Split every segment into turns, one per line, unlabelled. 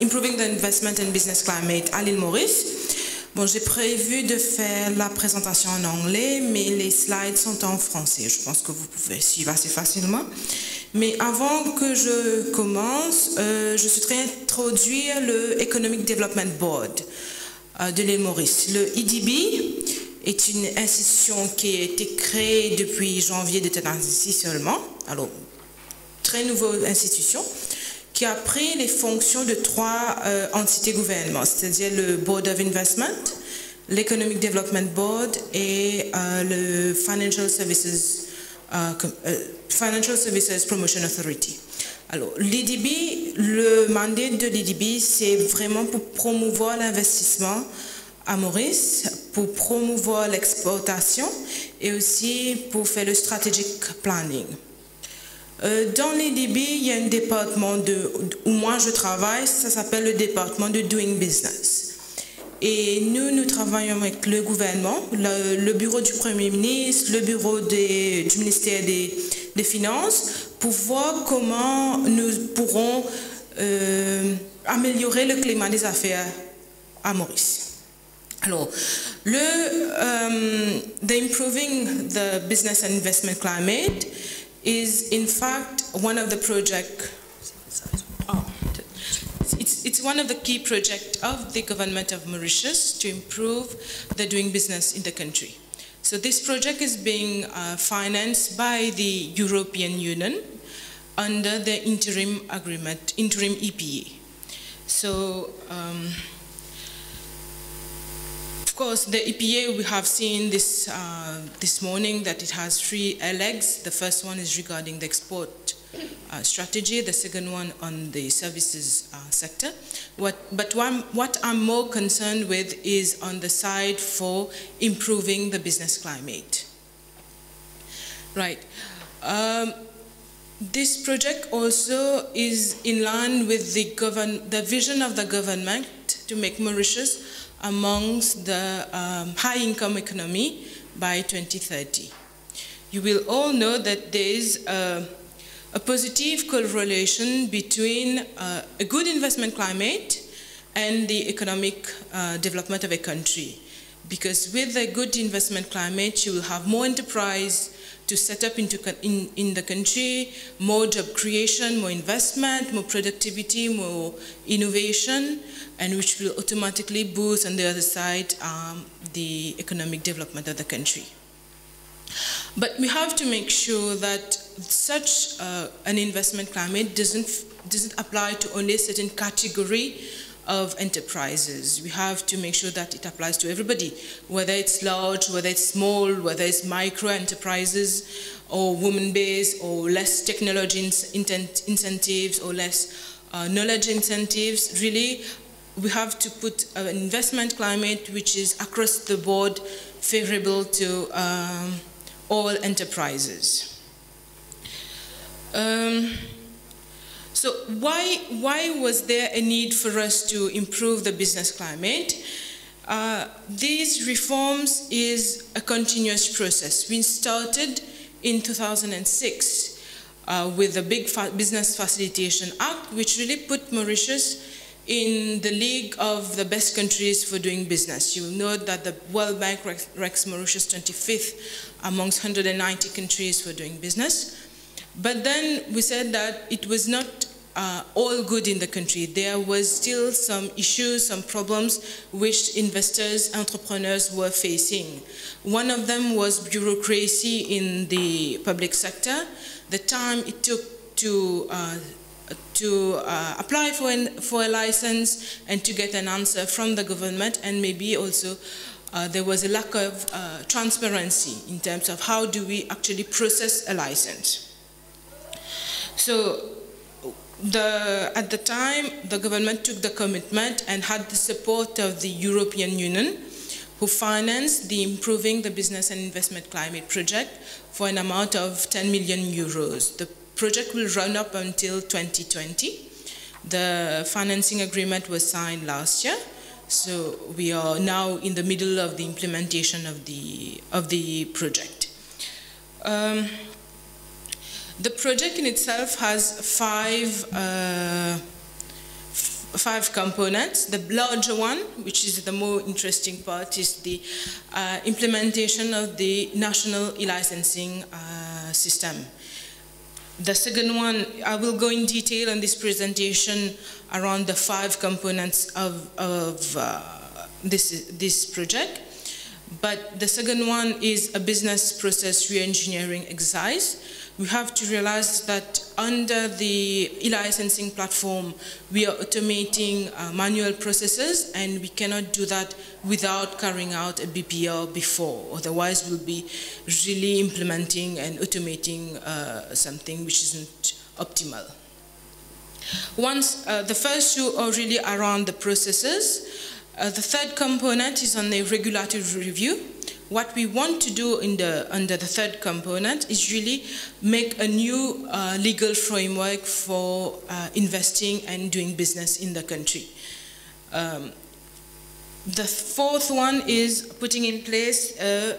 Improving the Investment and Business Climate à l'île Maurice. Bon, j'ai prévu de faire la présentation en anglais, mais les slides sont en français. Je pense que vous pouvez suivre assez facilement. Mais avant que je commence, je souhaiterais introduire le Economic Development Board de l'île Maurice. Le EDB est une institution qui a été créée depuis janvier 2006 seulement. Alors, très nouvelle institution qui a pris les fonctions de trois entités gouvernementales, c'est-à-dire le Board of Investment, l'Economic Development Board et le Financial Services Promotion Authority. Alors, l'EDB, le mandat de l'EDB, c'est vraiment pour promouvoir l'investissement à Maurice, pour promouvoir l'exportation et aussi pour faire le strategic planning. Dans l'EDB, il y a un département où moi je travaille, ça s'appelle le département de Doing Business. Et nous travaillons avec le gouvernement, le bureau du Premier ministre, le bureau du ministère des Finances, pour voir comment nous pourrons améliorer le climat des affaires à Maurice. Alors, Improving the Business and Investment Climate is in fact one of the it's one of the key projects of the government of Mauritius to improve the doing business in the country. So this project is being financed by the European Union under the interim agreement, interim EPA. So, of course, the EPA, we have seen this this morning that it has three legs. The first one is regarding the export strategy, the second one on the services sector. What I'm more concerned with is on the side for improving the business climate. Right. This project also is in line with the vision of the government to make Mauritius amongst the high-income economy by 2030. You will all know that there is a positive correlation between a good investment climate and the economic development of a country. Because with a good investment climate, you will have more enterprise to set up in the country, more job creation, more investment, more productivity, more innovation, and which will automatically boost on the other side the economic development of the country. But we have to make sure that such an investment climate doesn't apply to only a certain category of enterprises. We have to make sure that it applies to everybody, whether it's large, whether it's small, whether it's micro enterprises or women-based or less technology incentives or less knowledge incentives. Really, we have to put an investment climate which is across the board favorable to all enterprises. So why was there a need for us to improve the business climate? These reforms is a continuous process. We started in 2006 with the Big Business Facilitation Act, which really put Mauritius in the league of the best countries for doing business. You will note that the World Bank ranks Mauritius 25th amongst 190 countries for doing business. But then we said that it was not all good in the country. There was still some issues, some problems which investors, entrepreneurs were facing. One of them was bureaucracy in the public sector. The time it took to apply for a license and to get an answer from the government, and maybe also there was a lack of transparency in terms of how do we actually process a license. So at the time, the government took the commitment and had the support of the European Union, who financed the Improving the Business and Investment Climate project for an amount of 10 million euros. The project will run up until 2020. The financing agreement was signed last year, so we are now in the middle of the implementation of the project. The project in itself has 5 components. The larger one, which is the more interesting part, is the implementation of the national e-licensing system. The second one, I will go in detail on this presentation around the 5 components of this project. But the second one is a business process reengineering exercise. We have to realize that under the e-licensing platform, we are automating manual processes, and we cannot do that without carrying out a BPR before. Otherwise, we'll be really implementing and automating something which isn't optimal. Once the first 2 are really around the processes, the third component is on the regulatory review. What we want to do under the third component is really make a new legal framework for investing and doing business in the country. The fourth one is putting in place a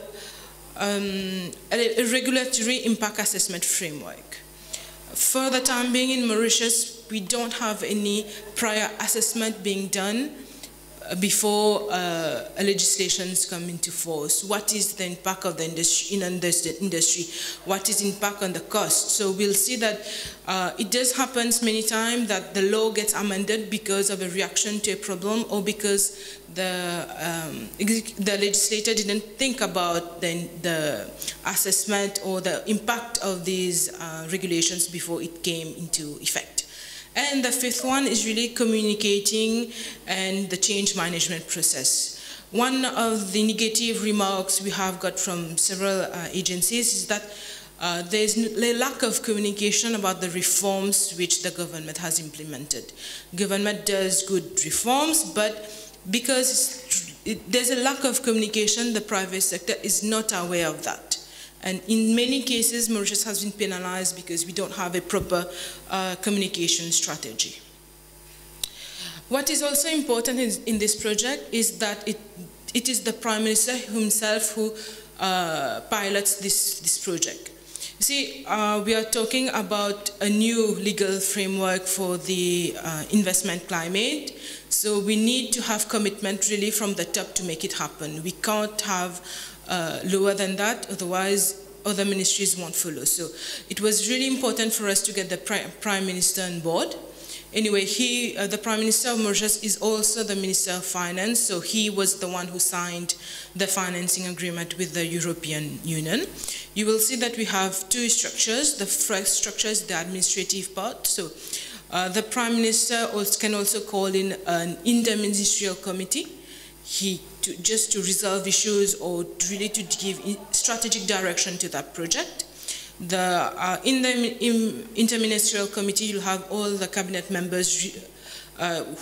regulatory impact assessment framework. For the time being in Mauritius, we don't have any prior assessment being done before legislations come into force. What is the impact of the industry in the industry? What is the impact on the cost? So we'll see that it does happen many times that the law gets amended because of a reaction to a problem, or because the legislator didn't think about the assessment or the impact of these regulations before it came into effect. And the fifth one is really communicating and the change management process. One of the negative remarks we have got from several agencies is that there's a lack of communication about the reforms which the government has implemented. Government does good reforms, but because there's a lack of communication, the private sector is not aware of that. And in many cases, Mauritius has been penalized because we don't have a proper communication strategy. What is also important in this project is that it is the Prime Minister himself who pilots this project. You see, we are talking about a new legal framework for the investment climate. So we need to have commitment really from the top to make it happen. We can't have lower than that, otherwise other ministries won't follow. So it was really important for us to get the Prime Minister on board. Anyway, the Prime Minister of Mauritius is also the Minister of Finance, so he was the one who signed the financing agreement with the European Union. You will see that we have 2 structures. The first structure is the administrative part. So the Prime Minister can also call in an interministerial committee just to resolve issues or really to give strategic direction to that project. In the interministerial committee, you'll have all the cabinet members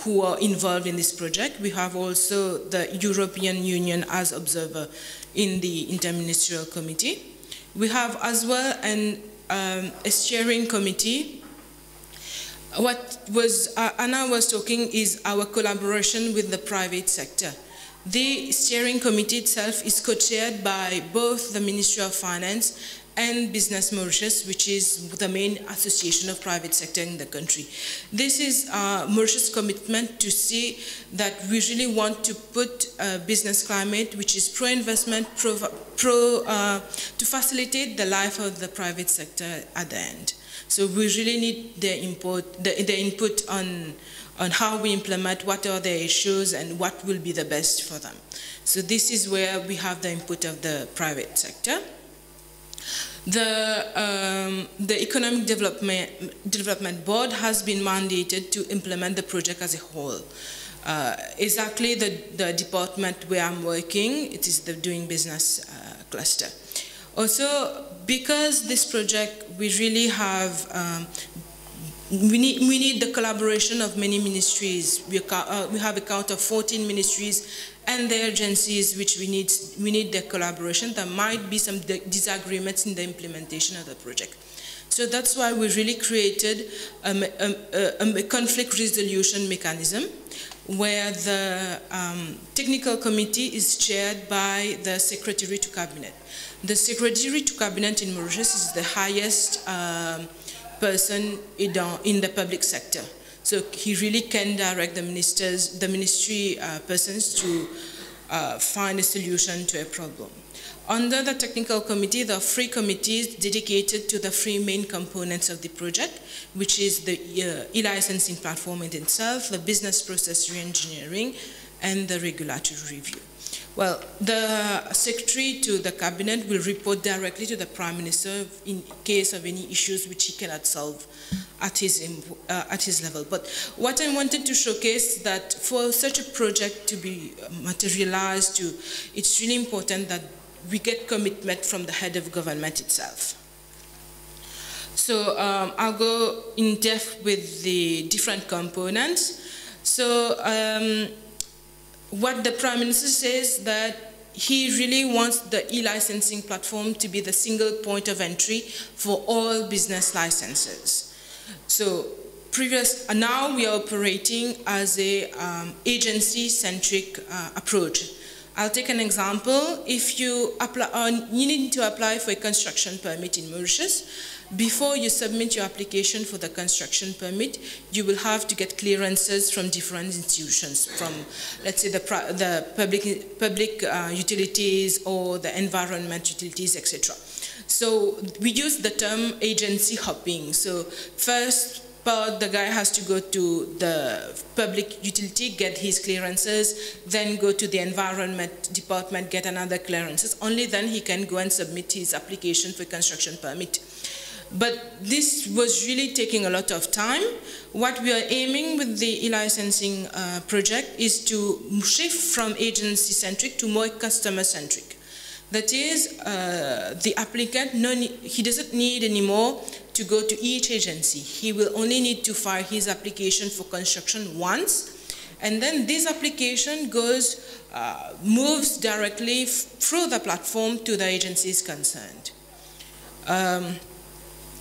who are involved in this project. We have also the European Union as observer in the interministerial committee. We have as well a steering committee. What Anna was talking is our collaboration with the private sector. The steering committee itself is co-chaired by both the Ministry of Finance and Business Mauritius, which is the main association of private sector in the country. This is Mauritius' commitment to see that we really want to put a business climate which is pro-investment, to facilitate the life of the private sector at the end. So we really need the input on how we implement, what are the issues, and what will be the best for them. So this is where we have the input of the private sector. The Economic Development Board has been mandated to implement the project as a whole. Exactly the department where I'm working, it is the Doing Business cluster. Also, because this project, we really have we need the collaboration of many ministries. We have a count of 14 ministries and the agencies which we need their collaboration. There might be some disagreements in the implementation of the project. So that's why we really created a conflict resolution mechanism where the technical committee is chaired by the Secretary to Cabinet. The Secretary to Cabinet in Mauritius is the highest person in the public sector. So he really can direct the ministry persons to find a solution to a problem. Under the technical committee, there are 3 committees dedicated to the 3 main components of the project, which is the e-licensing platform in itself, the business process reengineering, and the regulatory review. Well, the secretary to the cabinet will report directly to the Prime Minister in case of any issues which he cannot solve at his level. But what I wanted to showcase that for such a project to be materialized, it's really important that we get commitment from the head of government itself. So I'll go in depth with the different components. So what the Prime Minister says that he really wants the e-licensing platform to be the single point of entry for all business licenses. So now we are operating as a agency-centric approach. I'll take an example. If you need to apply for a construction permit in Mauritius, before you submit your application for the construction permit, you will have to get clearances from different institutions, from, let's say, the public utilities or the environment utilities, etc. So we use the term agency hopping. So first, but the guy has to go to the public utility, get his clearances, then go to the environment department, get another clearances. Only then he can go and submit his application for construction permit. But this was really taking a lot of time. What we are aiming with the e-licensing project is to shift from agency-centric to more customer-centric. That is, the applicant, he doesn't need anymore to go to each agency. He will only need to file his application for construction once, and then this application moves directly through the platform to the agencies concerned.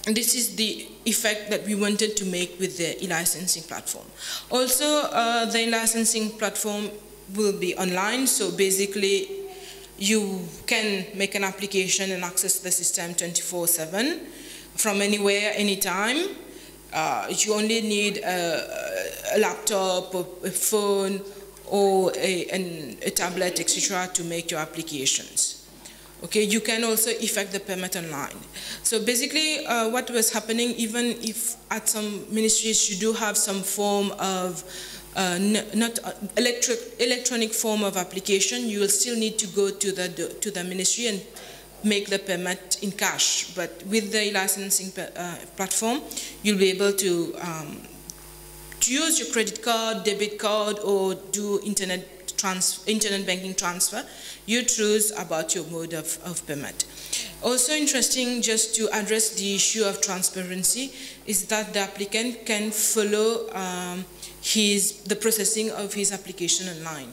This is the effect that we wanted to make with the e-licensing platform. Also, the e-licensing platform will be online, so basically you can make an application and access the system 24/7 from anywhere, anytime. You only need a laptop, or a phone, or a tablet, etc., to make your applications. Okay, you can also effect the permit online. So basically, what was happening, even if at some ministries you do have some form of not electronic form of application, you will still need to go to the ministry and make the permit in cash. But with the licensing platform, you'll be able to use your credit card, debit card, or do internet banking transfer. You choose about your mode of payment. Also interesting, just to address the issue of transparency, is that the applicant can follow the processing of his application online.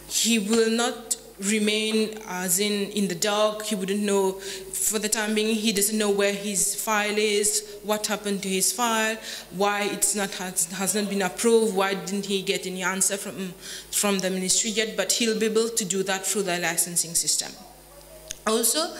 He will not remain as in the dark. He wouldn't know, for the time being, he doesn't know where his file is, what happened to his file, why it's has not been approved, why didn't he get any answer from the ministry yet, but he'll be able to do that through the licensing system. Also,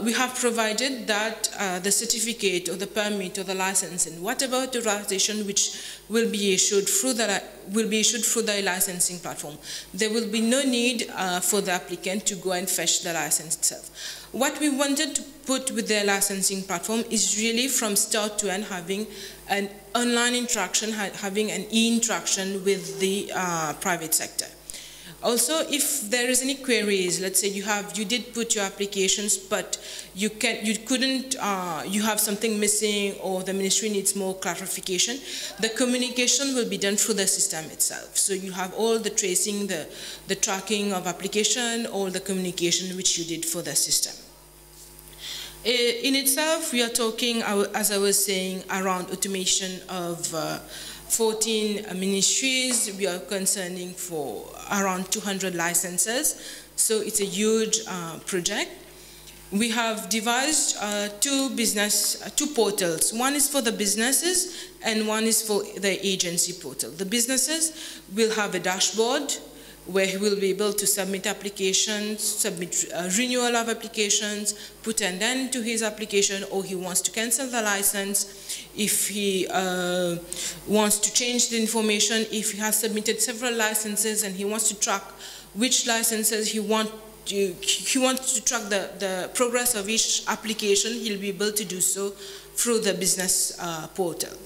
we have provided that the certificate or the permit or the license and whatever authorization which will be issued through the licensing platform. There will be no need for the applicant to go and fetch the license itself. What we wanted to put with the licensing platform is really from start to end having an online interaction, having an e-interaction with the private sector. Also, if there is any queries, let's say you did put your applications, but you have something missing, or the ministry needs more clarification, the communication will be done through the system itself. So you have all the tracing, the tracking of application, all the communication which you did for the system. In itself, we are talking, as I was saying, around automation of 14 ministries. We are concerning for around 200 licenses, so it's a huge project. We have devised two portals. One is for the businesses and one is for the agency portal. The businesses will have a dashboard where he will be able to submit applications, submit renewal of applications, put an end to his application, or he wants to cancel the license, if he wants to change the information, if he has submitted several licenses and he wants to track which licenses he wants to track the progress of each application, he'll be able to do so through the business portal.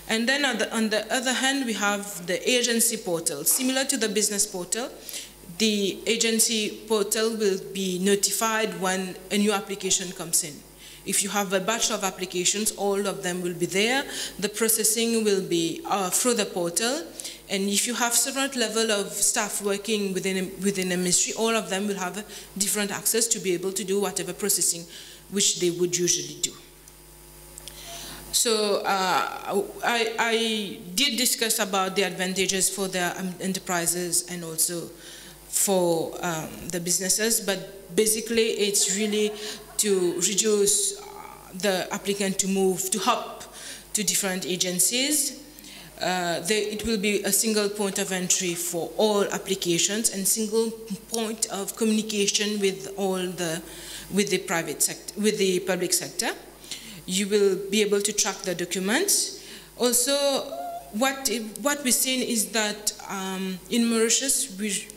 And then on the other hand, we have the agency portal. Similar to the business portal, the agency portal will be notified when a new application comes in. If you have a batch of applications, all of them will be there. The processing will be through the portal. And if you have several levels of staff working within a ministry, all of them will have different access to be able to do whatever processing which they would usually do. So I did discuss about the advantages for the enterprises and also for the businesses, but basically it's really to reduce the applicant to move, to hop to different agencies. It will be a single point of entry for all applications and single point of communication with the private sector, with the public sector. You will be able to track the documents. Also, what we've seen is that in Mauritius,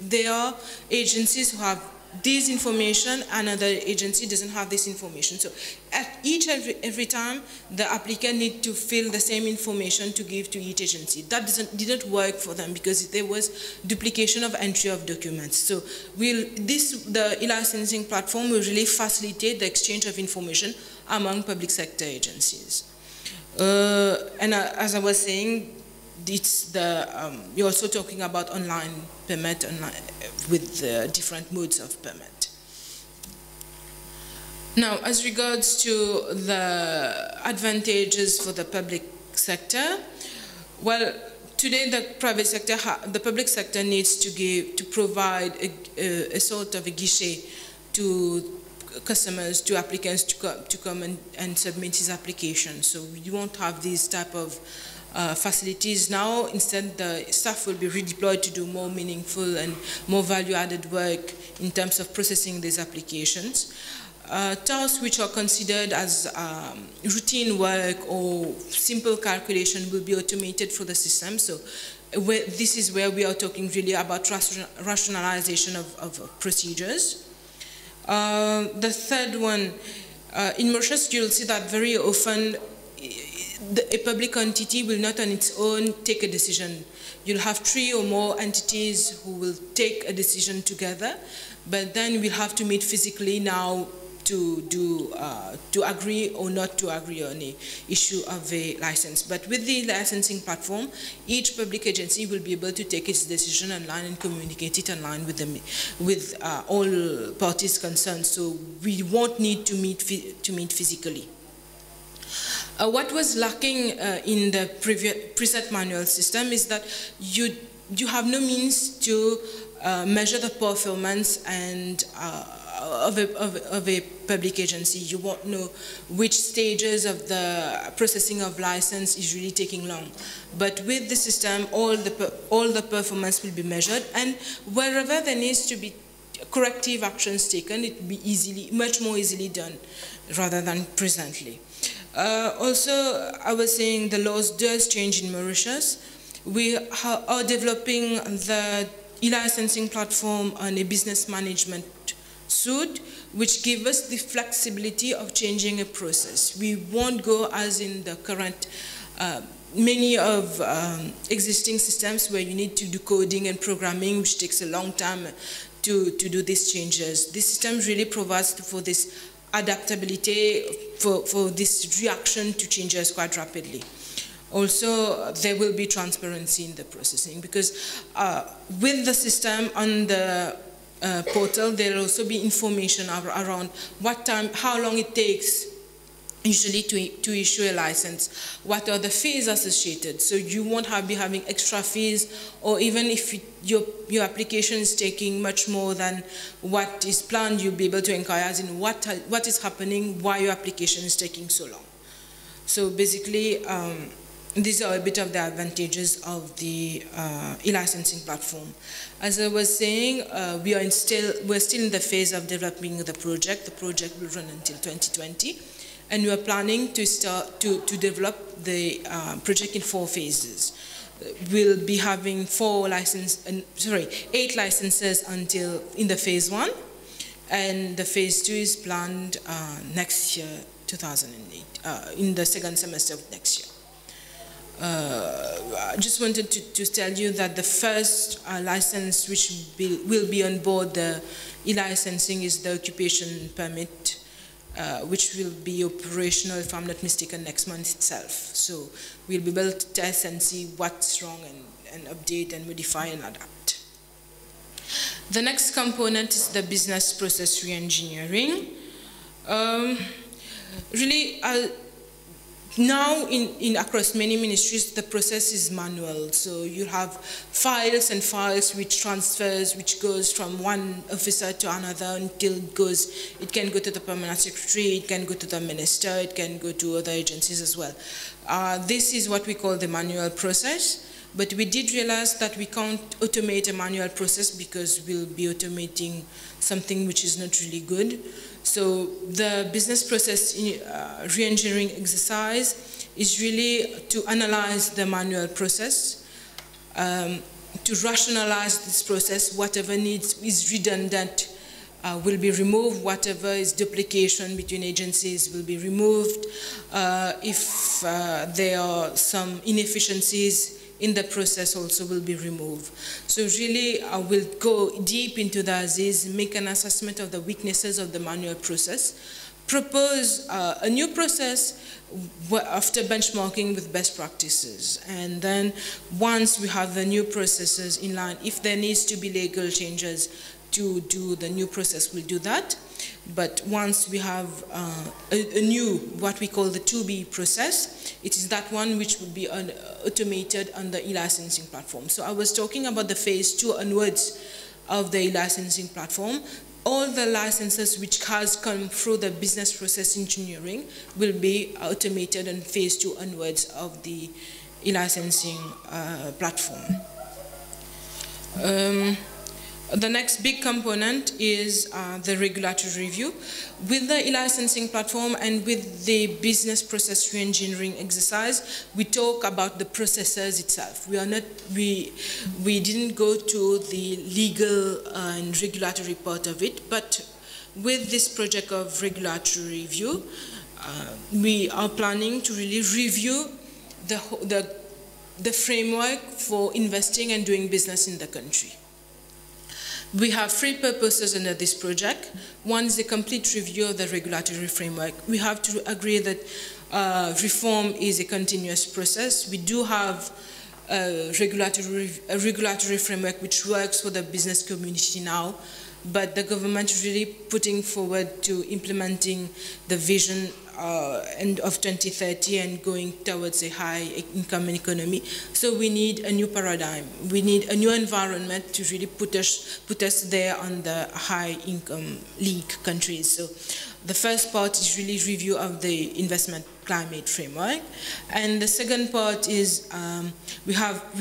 there are agencies who have this information, another agency doesn't have this information. So at every time, the applicant need to fill the same information to give to each agency. That didn't work for them because there was duplication of entry of documents. So the e-licensing platform will really facilitate the exchange of information among public sector agencies. And as I was saying, you're also talking about online permit with different modes of permit. Now, as regards to the advantages for the public sector, well, today the public sector needs to provide a sort of a guichet to customers, to applicants to come and submit his application. So you won't have these type of facilities now. Instead, the staff will be redeployed to do more meaningful and more value-added work in terms of processing these applications. Tasks which are considered as routine work or simple calculation will be automated through the system. So this is where we are talking really about rationalization of procedures. The third one, in Mauritius, you'll see that very often a public entity will not on its own take a decision. You'll have 3 or more entities who will take a decision together, but then we'll have to meet physically now to agree or not to agree on the issue of a license. But with the licensing platform, each public agency will be able to take its decision online and communicate it online with all parties concerned. So we won't need to meet physically. What was lacking in the preset manual system is that you have no means to measure the performance and of a public agency. You won't know which stages of the processing of license is really taking long. But with the system, all the performance will be measured, and wherever there needs to be corrective actions taken, it will be much more easily done rather than presently. Also, I was saying the laws does change in Mauritius. We are developing the e-licensing platform on a business management suite, which gives us the flexibility of changing a process. We won't go as in the current many of existing systems where you need to do coding and programming, which takes a long time to do these changes. This system really provides for this adaptability, for this reaction to changes quite rapidly. Also, there will be transparency in the processing because with the system on the portal, there will also be information around how long it takes usually to issue a license, what are the fees associated. So you won't be having extra fees, or even if your application is taking much more than what is planned, you'll be able to inquire as in what is happening, why your application is taking so long. So basically, these are a bit of the advantages of the e-licensing platform. As I was saying, we're still in the phase of developing the project. The project will run until 2020, and we are planning to start to develop the project in 4 phases. We'll be having 8 licenses until in the phase 1, and the phase 2 is planned next year, 2008, in the second semester of next year. I just wanted to tell you that the first license which will be on board the e-licensing is the occupation permit, which will be operational, if I'm not mistaken, next month itself. So we'll be able to test and see what's wrong and update and modify and adapt. The next component is the business process reengineering. Really, now across many ministries, the process is manual. So you have files and files which goes from one officer to another until it can go to the permanent secretary, it can go to the minister, it can go to other agencies as well. This is what we call the manual process. But we did realize that we can't automate a manual process because we'll be automating something which is not really good. So the business process reengineering exercise is really to analyze the manual process, to rationalize this process. Whatever is redundant will be removed. Whatever is duplication between agencies will be removed. If there are some inefficiencies in the process also will be removed. So really I will go deep into the Aziz, make an assessment of the weaknesses of the manual process, propose a new process after benchmarking with best practices. And then once we have the new processes in line, if there needs to be legal changes to do the new process, we'll do that. But once we have a new, what we call the 2B process, it is that one which will be automated on the e-licensing platform. So I was talking about the phase 2 onwards of the e-licensing platform. All the licenses which has come through the business process engineering will be automated in phase 2 onwards of the e-licensing platform. The next big component is the regulatory review. With the e-licensing platform and with the business process reengineering exercise, we talk about the processes itself. We didn't go to the legal and regulatory part of it, but with this project of regulatory review, we are planning to really review the framework for investing and doing business in the country. We have 3 purposes under this project. One is a complete review of the regulatory framework. We have to agree that reform is a continuous process. We do have a regulatory framework which works for the business community now, but the government is really putting forward to implementing the vision of 2030 and going towards a high-income economy. So we need a new paradigm. We need a new environment to really put us there on the high-income league countries. So the first part is really review of the investment climate framework. And the second part is we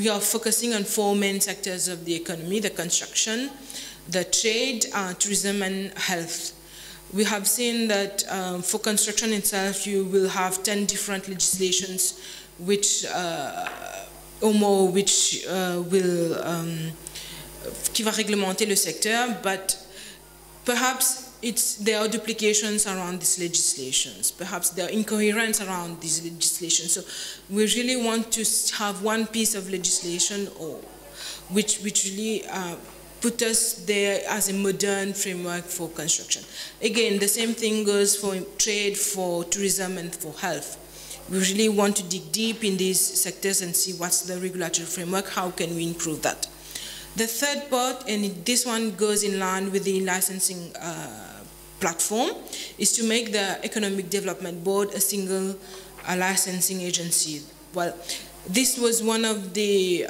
are focusing on 4 main sectors of the economy: the construction, the trade, tourism, and health. We have seen that for construction itself, you will have 10 different legislations which qui va réglementer le secteur, but perhaps there are duplications around these legislations. Perhaps there are incoherence around these legislations. So we really want to have one piece of legislation which really put us there as a modern framework for construction. Again, the same thing goes for trade, for tourism, and for health. We really want to dig deep in these sectors and see what's the regulatory framework, how can we improve that. The third part, and this one goes in line with the licensing platform, is to make the Economic Development Board a single licensing agency. Well, this was one of the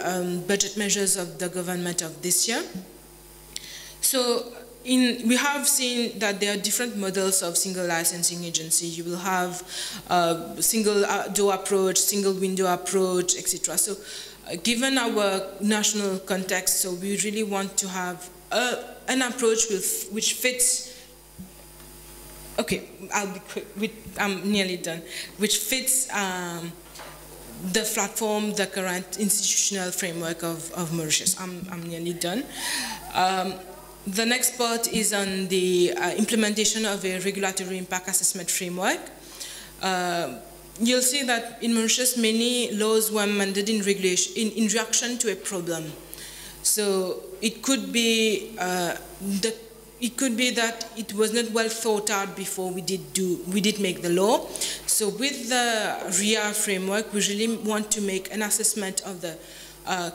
budget measures of the government of this year. So we have seen that there are different models of single licensing agency. You will have single door approach, single window approach, etc. So given our national context, so we really want to have an approach which fits. Okay, I'll be quick. I'm nearly done. Which fits the platform, the current institutional framework of Mauritius. I'm nearly done. The next part is on the implementation of a regulatory impact assessment framework. You'll see that in Mauritius, many laws were amended in reaction to a problem. So it could be that it was not well thought out before we did make the law. So with the RIA framework, we really want to make an assessment of the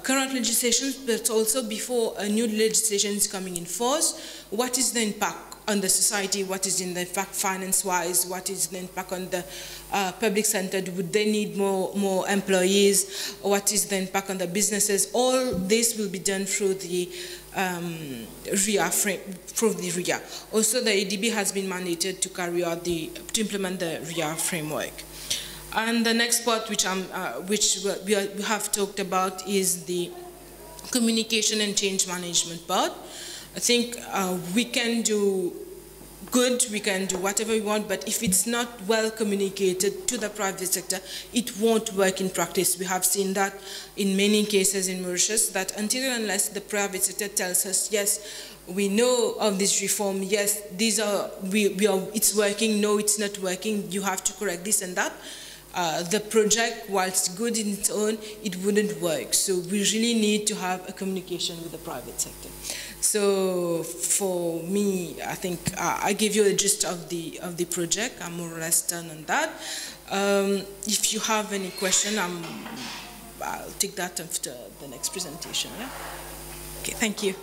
current legislation, but also before a new legislation is coming in force, what is the impact on the society, what is the impact finance-wise, what is the impact on the public sector, would they need more employees, what is the impact on the businesses? All this will be done through the RIA Also, the ADB has been mandated to carry out to implement the RIA framework. And the next part, which we have talked about, is the communication and change management part. I think we can do good, we can do whatever we want, but if it's not well communicated to the private sector, it won't work in practice. We have seen that in many cases in Mauritius, that until and unless the private sector tells us, yes, we know of this reform, yes, it's working, no, it's not working, you have to correct this and that, the project, whilst good in its own, it wouldn't work. So we really need to have a communication with the private sector. So for me, I think I gave you a gist of the project. I'm more or less done on that. If you have any question, I'll take that after the next presentation. Yeah? Okay, thank you.